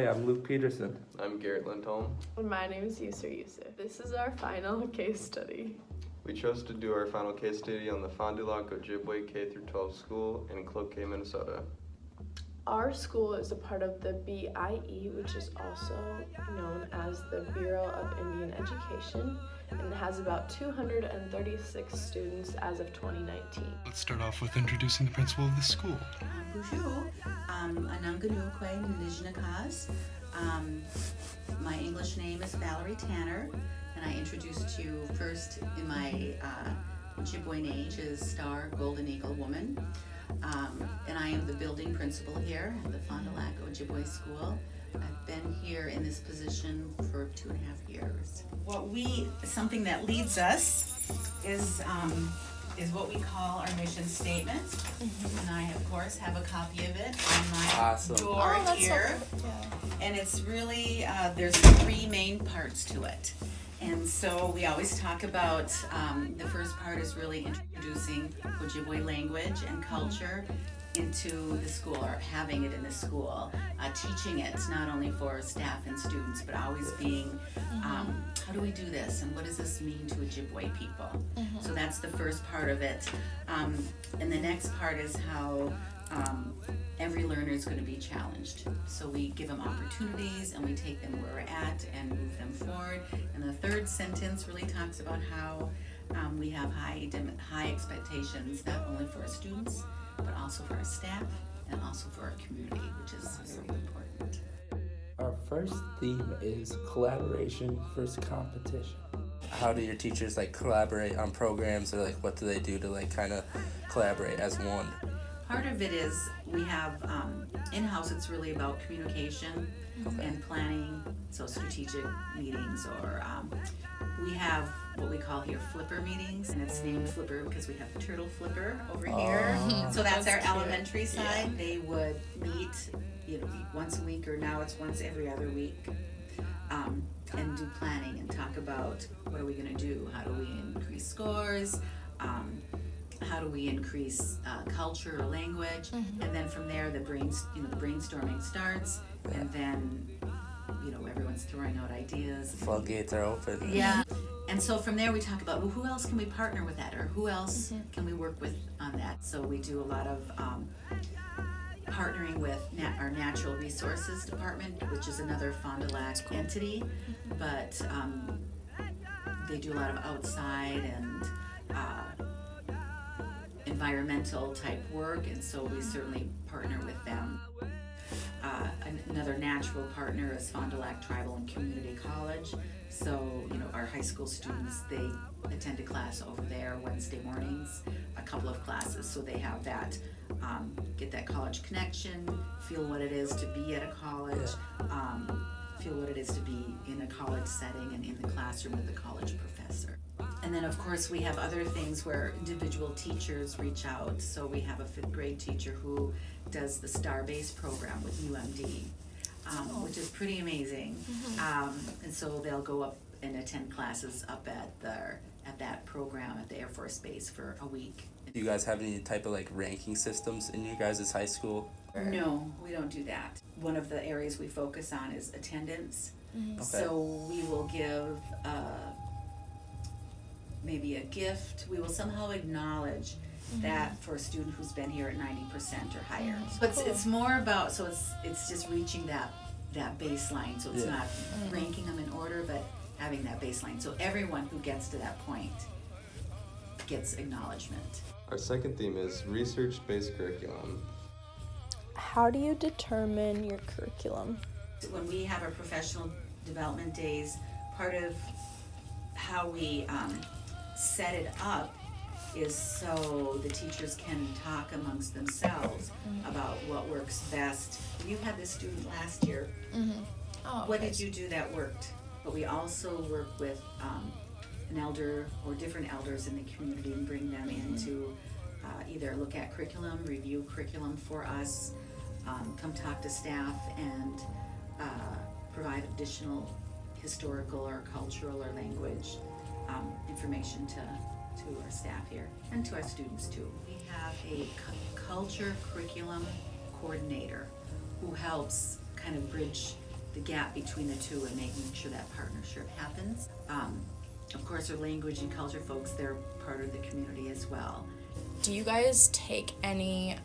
Hey, I'm Luke Peterson. I'm Garrett Lindholm. My name is Yusur Yusuf. This is our final case study. We chose to do our final case study on the Fond du Lac Ojibwe K-12 school in Cloquet, Minnesota. Our school is a part of the BIE, which is also known as the Bureau of Indian Education, and it has about 236 students as of 2019. Let's start off with introducing the principal of the school. Bonjour, Ananganukwe Nijnakas. My English name is Valerie Tanner, and I introduced you first in my Ojibwe name, which is Star Golden Eagle Woman. And I am the building principal here at the Fond du Lac Ojibwe School. I've been here in this position for 2.5 years. Something that leads us is what we call our mission statement. And I, of course, have a copy of it on my door here. And it's really, there's 3 main parts to it. And so we always talk about, the first part is really introducing Ojibwe language and culture into the school, or having it in the school, teaching it not only for staff and students, but always being, how do we do this, and what does this mean to Ojibwe people? So that's the first part of it. And the next part is how every learner is going to be challenged. So we give them opportunities and we take them where we're at and move them forward. And the third sentence really talks about how we have high expectations, not only for our students, but also for our staff and also for our community, which is very important. Our first theme is collaboration versus competition. How do your teachers collaborate on programs, or what do they do to kind of collaborate as one? Part of it is we have in-house, it's really about communication and planning, so strategic meetings, or we have what we call here flipper meetings, and it's named flipper because we have Turtle Flipper over here. So that's our elementary side. Yeah. They would meet once a week, or now it's once every other week, and do planning and talk about what are we going to do, how do we increase scores, how do we increase culture or language, and then from there the brainstorming starts, and then everyone's throwing out ideas. Floodgates are open. Yeah, and so from there we talk about, well, who else can we partner with that, or who else can we work with on that. So we do a lot of partnering with our Natural Resources Department, which is another Fond du Lac entity, but they do a lot of outside and environmental type work, and so we certainly partner with them. Another natural partner is Fond du Lac Tribal and Community College. So, our high school students, they attend a class over there Wednesday mornings, a couple of classes, so they have that, get that college connection, feel what it is to be at a college, feel what it is to be in a college setting and in the classroom with a college professor. And then, of course, we have other things where individual teachers reach out. So we have a 5th grade teacher who does the STAR-based program with UMD, which is pretty amazing. And so they'll go up and attend classes up at that program at the Air Force Base for a week. Do you guys have any type of ranking systems in your guys' high school? No, we don't do that. One of the areas we focus on is attendance. Okay. So we will give maybe a gift. We will somehow acknowledge that for a student who's been here at 90% or higher. But it's more about, so it's just reaching that baseline. So it's not ranking them in order, but having that baseline. So everyone who gets to that point gets acknowledgement. Our second theme is research-based curriculum. How do you determine your curriculum? When we have our professional development days, part of how we set it up is so the teachers can talk amongst themselves about what works best. You had this student last year. What did you do that worked? But we also work with an elder or different elders in the community and bring them in to either look at curriculum, review curriculum for us, come talk to staff, and provide additional historical or cultural or language information to our staff here and to our students too. We have a culture curriculum coordinator who helps kind of bridge the gap between the two and making sure that partnership happens. Of course, our language and culture folks, they're part of the community as well. Do you guys take any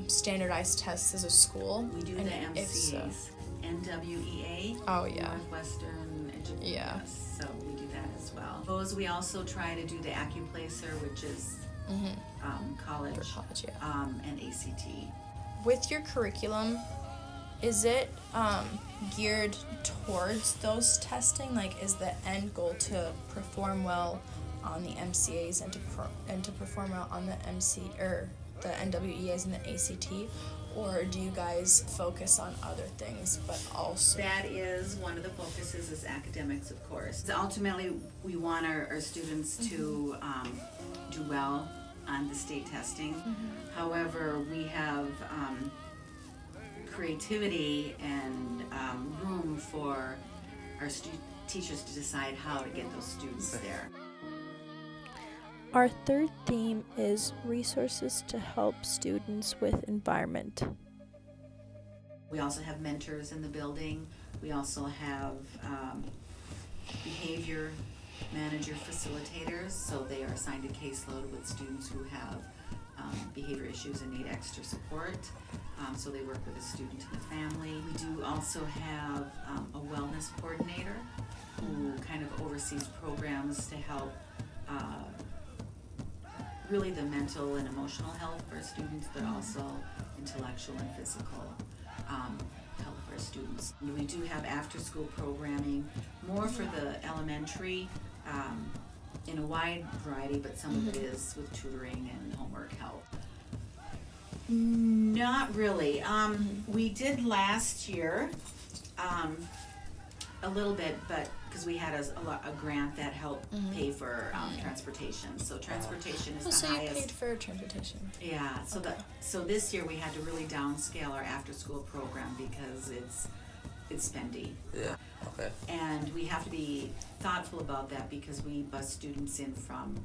standardized tests as a school? We do And the if so- MCAs, NWEA, Oh, yeah. Northwestern Education. Yeah. So we do that as well. Those we also try to do the AccuPlacer, which is college, For college, yeah. and ACT. With your curriculum, is it geared towards those testing? Like, is the end goal to perform well on the MCAs and to perform well on the the NWEAs and the ACT, or do you guys focus on other things but also? That is one of the focuses is academics, of course. So ultimately, we want our students to do well on the state testing. However, we have creativity and room for our teachers to decide how to get those students there. Our third theme is resources to help students with environment. We also have mentors in the building. We also have behavior manager facilitators, so they are assigned a caseload with students who have behavior issues and need extra support. So they work with a student and the family. We do also have a wellness coordinator who kind of oversees programs to help really the mental and emotional health for our students, but also intellectual and physical health for our students. We do have after-school programming, more for the elementary, in a wide variety, but some of it is with tutoring and homework help. Not really. We did last year a little bit, but because we had a grant that helped pay for transportation. So transportation is the So highest. you paid for transportation. Yeah. So so this year we had to really downscale our after-school program because it's spendy. Yeah. Okay. And we have to be thoughtful about that because we bus students in from,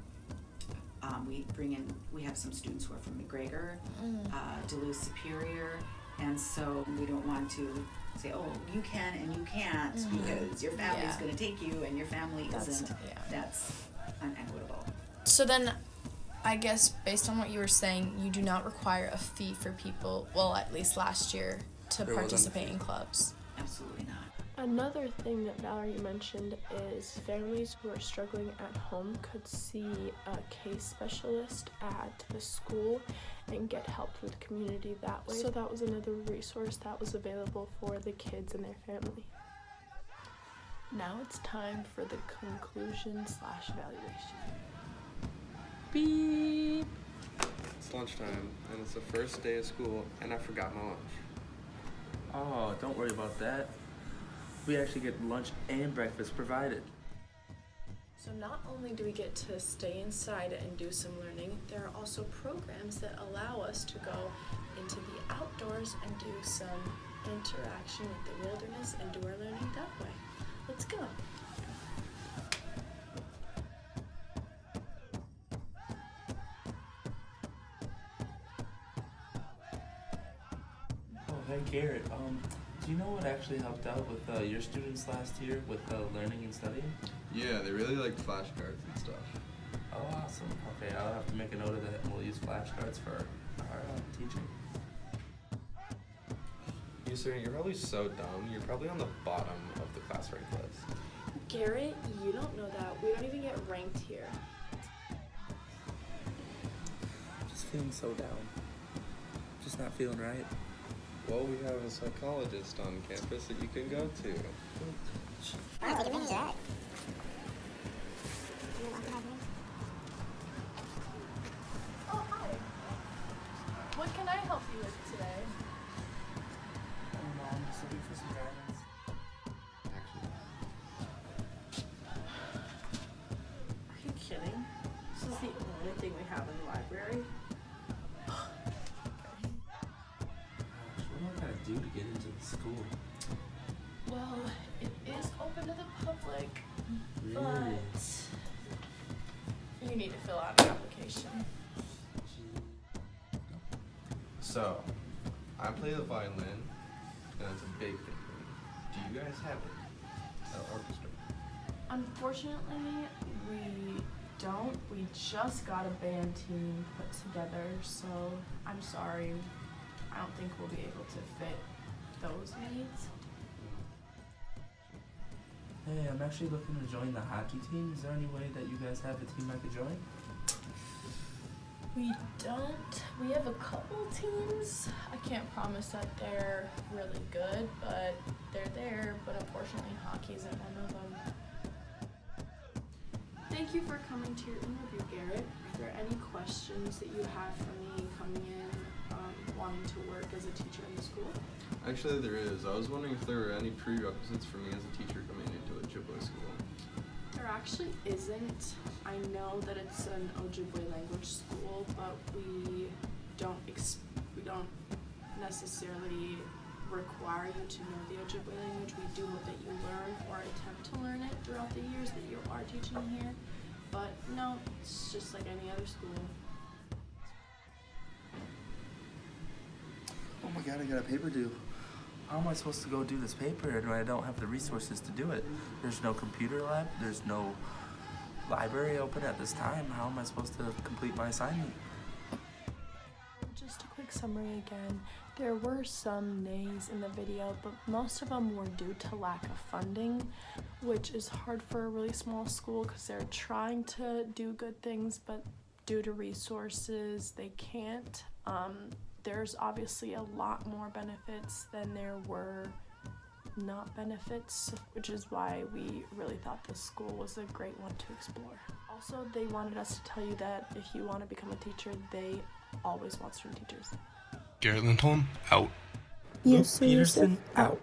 we have some students who are from McGregor, Duluth Superior, and so we don't want to say, oh, you can and you can't because your family's going to take you and your family isn't. That's unequitable. So then, I guess based on what you were saying, you do not require a fee for people, well, at least last year, to There wasn't a participate fee. in clubs. Absolutely not. Another thing that Valerie mentioned is families who are struggling at home could see a case specialist at the school and get help from the community that way. So that was another resource that was available for the kids and their family. Now it's time for the conclusion/evaluation. Beep. It's lunchtime, and it's the first day of school, and I forgot my lunch. Oh, don't worry about that. We actually get lunch and breakfast provided. So not only do we get to stay inside and do some learning, there are also programs that allow us to go into the outdoors and do some interaction with the wilderness and do our learning that way. Let's go. Oh, hey Garrett. Do you know what actually helped out with your students last year with learning and studying? Yeah, they really liked flashcards and stuff. Oh, awesome. Okay, I'll have to make a note of that, and we'll use flashcards for our teaching. You sir, you're probably so dumb. You're probably on the bottom of the class rank list. Garrett, you don't know that. We don't even get ranked here. Just feeling so down. Just not feeling right. Well, we have a psychologist on campus that you can go to. Oh, hi. What can I help you with today? I don't know, I'm just looking for some guidance. Are you kidding? This is the only thing we have in the library. What do I gotta do to get into the school? Well, it is open to the public, Really? but you need to fill out an application. So, I play the violin, and it's a big thing for me. Do you guys have an orchestra? Unfortunately, we don't. We just got a band team put together, so I'm sorry. I don't think we'll be able to fit those needs. Hey, I'm actually looking to join the hockey team. Is there any way that you guys have a team I could join? We don't. We have a couple teams. I can't promise that they're really good, but they're there. But unfortunately, hockey isn't one of them. Thank you for coming to your interview, Garrett. Are there any questions that you have for me coming in, wanting to work as a teacher in the school? Actually, there is. I was wondering if there were any prerequisites for me as a teacher coming into Ojibwe school. There actually isn't. I know that it's an Ojibwe language school, but we don't necessarily require you to know the Ojibwe language. We do hope that you learn or attempt to learn it throughout the years that you are teaching here. But no, it's just like any other school. Oh my god, I got a paper due. How am I supposed to go do this paper and I don't have the resources to do it? There's no computer lab, there's no library open at this time. How am I supposed to complete my assignment? Just a quick summary again. There were some nays in the video, but most of them were due to lack of funding, which is hard for a really small school because they're trying to do good things, but due to resources, they can't. There's obviously a lot more benefits than there were not benefits, which is why we really thought this school was a great one to explore. Also, they wanted us to tell you that if you want to become a teacher, they always want student teachers. Garrett Lindholm, out. Luke Peterson, out.